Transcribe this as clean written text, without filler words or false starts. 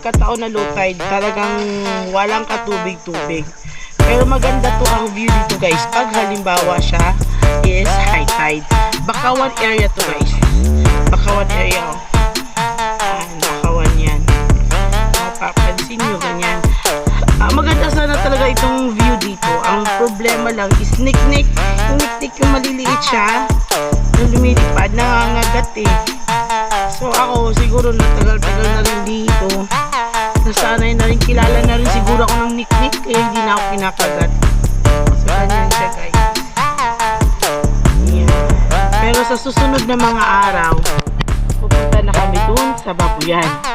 pagkataon na low tide, talagang walang katubig-tubig. Pero maganda to ang view dito guys, pag halimbawa siya is high tide. Bakawan area to guys. Bakawan area. Bakawan yan. Mapapansin nyo ganyan. Maganda sana talaga itong view dito. Ang problema lang is niknik. Yung niknik yung maliliit siya. Yung lumilipad, nangangagat eh. So ako siguro natagal-tagal na rin dito. Nasanay na rin, kilala na rin siguro ako ng niknik kaya hindi na ako kinakagat. So ganyan siya guys. Yeah. Pero sa susunod na mga araw, pupunta na kami dun sa Babuyan.